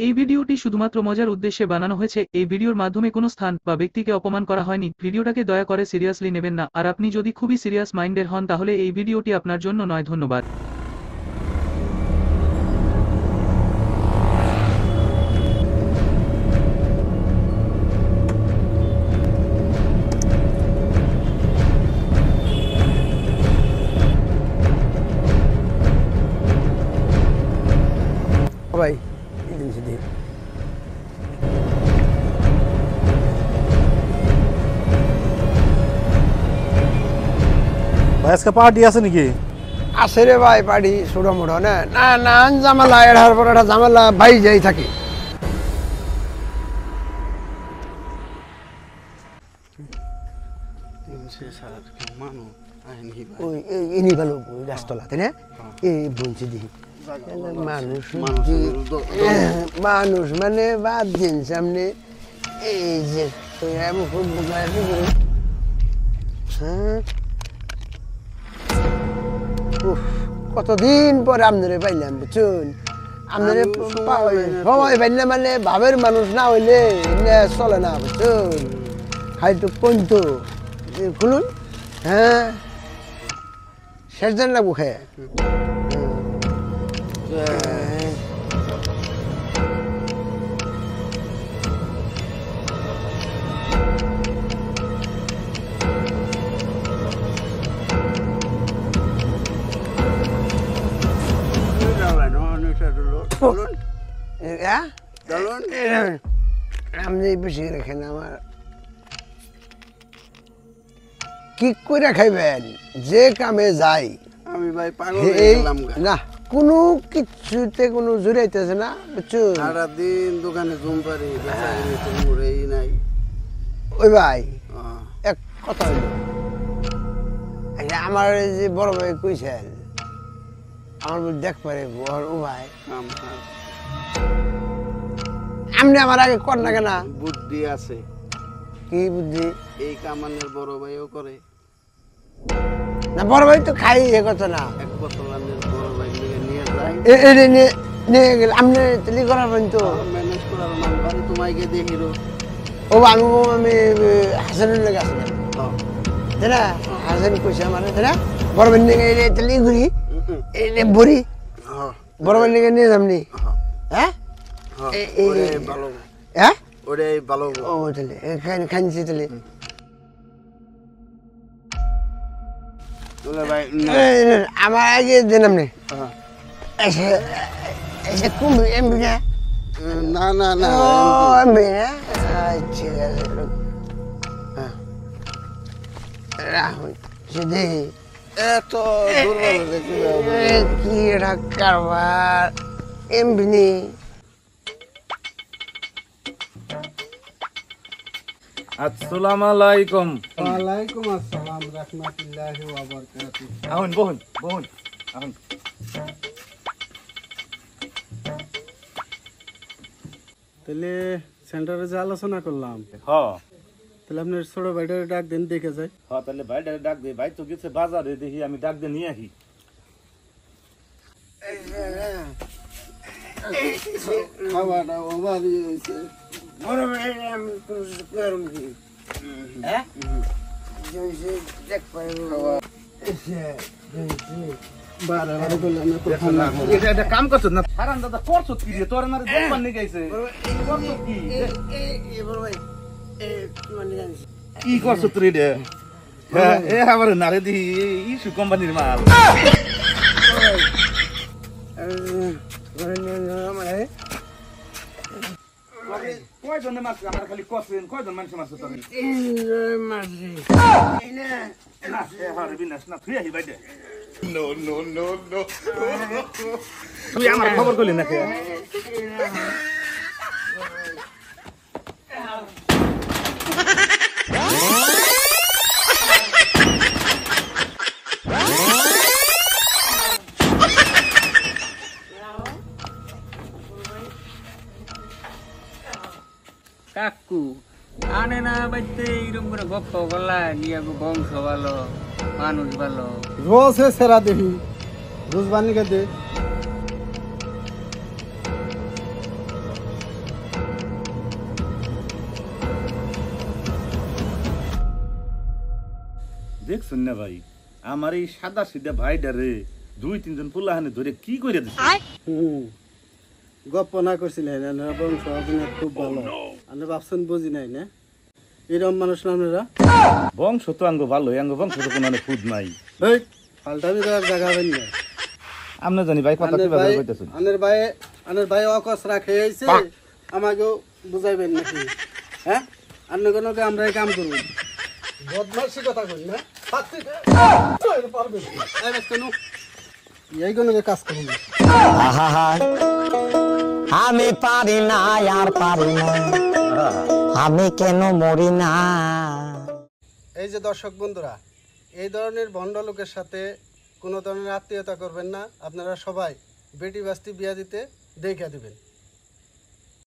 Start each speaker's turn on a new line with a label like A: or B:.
A: এই ভিডিওটি শুধুমাত্র মজার উদ্দেশ্যে বানানো হয়েছে। এই ভিডিওর মাধ্যমে কোনো স্থান বা ব্যক্তিকে অপমান করা হয়নি। ভিডিওটাকে দয়া করে সিরিয়াসলি নেবেন না, আর আপনি যদি খুবই সিরিয়াস মাইন্ডের হন তাহলে এই ভিডিওটি আপনার জন্য নয়। ধন্যবাদ।
B: ভাই ইউনিভার্সিটি
C: ভাই আজকে পার্টি আছে নাকি?
B: আছে রে ভাই পার্টি ছোট মোটো না না না জামালা এড়ার পর একটা জামালা ভাই যাই থাকে। ওই ইনি ভালো গাছতলা তাই না? এই বলছি দিই মানুষ মানুষ মানে বাদ দিন সামনে এই যে কতদিন পরে আপনারে পাইলাম বুঝছেন? আপনারে সময় পাইলে মানে ভাবের মানুষ না হইলে চলে না বুঝছেন? হয়তো পন্ত খুলুন হ্যাঁ শেষ জান লাগবো খেয়ে আপনি বেশি রেখেন আমার কি করে খাইবেন যে কামে যাই
D: আমি ভাই পাগল
B: এই
D: হয়ে গেলাম
B: না কোনো কিছুতে কোনো জুড়াইতেছে না বুঝছো?
D: সারা দিন দোকানে জুম পারি বেচারি তো মুড়েই নাই।
B: ওই ভাই এক কথা হইল আমার যে বড় ভাই কইছেন আমার দেখ পারে ও ভাই আপনি আমার আগে কর না কেন?
D: বুদ্ধি আছে।
B: কি বুদ্ধি?
D: এই কামানের বড় ভাইও করে
B: না বড় ভাই তো খাই এ কথা না
D: এক বোতলানের বড় ভাই নিয়ে যায়
B: নিয়ে গেলে আপনি তেলি করাবেন তো
D: ম্যানেজ করার মান বাড়ি তোমাকে দেখিল
B: ও আমি হাসানের লেগে আসলাম তাই না? হাসান কইছে আমার তাই না বড় ভাই নিয়ে তেলি ঘুরি বড়ি বড় ভাই নিয়ে যামনি হ্যাঁ
D: ভালো
B: হ্যাঁ
D: ওটাই ভালো
B: ও তাহলে খাইছি তাহলে
D: ভাই
B: আমার আগে দেন আপনি এসে এসে কুম্ভ এমবি না
D: না না না
B: ও এমবি না ঠিক আছে রাহুল যদি
D: এত দুর্বল দেখি
B: কি এটা কারবার এমবি নেই
C: আসসালামু আলাইকুম।
D: ওয়ালাইকুম আসসালাম রাহমাতুল্লাহি ওয়া বারাকাতুহু।
C: আহুন বহুন বহুন আহুন।
D: তাহলে সেন্টারে যে আলোচনা করলাম
C: হ্যাঁ
D: তাহলে আপনার ছোট ভাইটার ডাক দেন দেখে যায়।
C: হ্যাঁ তাহলে ভাই ডাক দে, ভাই তো গেছে বাজারে, দেখি আমি ডাক দিয়ে নিয়ে আসি।
D: খাওয়াটা ওভার হয়েছে
B: বড় ভাই আমি করুন কি হ্যাঁ দেখ পারে
D: বারে বললাম না তো ঠান্ডা
C: এটা কাম করছ না হারান দাদা, করছ কি রে? তোর না দোকান নিয়ে গেছে করছ কি?
B: বড় ভাই মানে জানিস
C: কি করছ তুই রে? হ্যাঁ এ আমার নারে দি ইস্যু কোম্পানির মাল। কয়জন মারছে? আমার খালি কছেন কয়জন মানুষ মারছে তোর? না এ হারে বিনাশ না, তুই আহি বাইদে। নো নো নো নো, তুই আমার খবর করলি না কে?
E: কাকু আনে না বাইতে এরকম করে গপ্প গলা নিয়ে বংশ ভালো মানুষ ভালো
D: রোজ है सेरा देही रोज बानी के दे
C: দেখছেন না ভাই আমার এই সাদা সিধা ভাইডারে 2-3 জন পোলাহানে ধরে কি করে দিছে
D: গপ্প না করছিলেন আপনারা বংশ আপনার খুব ভালো আপনি ভাবছেন বুঝি নাই না এরকম মানুষ না আপনারা
C: বংশ তো আঙ্গ ভালো আঙ্গ বংশ তো কোনো খুদ নাই
D: এই পাল্টামি করার জায়গা হবেন না
C: আমরা জানি ভাই কথা কিভাবে কইতাছেন
D: আনের ভাই অকস রাখে আইছে আমাকেও বুঝাইবেন নাকি হ্যাঁ অন্য কোনো আমরা এই কাম করব বদমাশি কথা কই না পারবে এই বাস কেন এই কোনো কাজ করব
F: আমি পারি না আর পারি না আমি কেন মরি না।
D: এই যে দর্শক বন্ধুরা এই ধরনের ভণ্ড লোকের সাথে কোনো ধরনের আত্মীয়তা করবেন না আপনারা সবাই বেটি বাস্তি বিয়া দিতে দেখা দিবেন।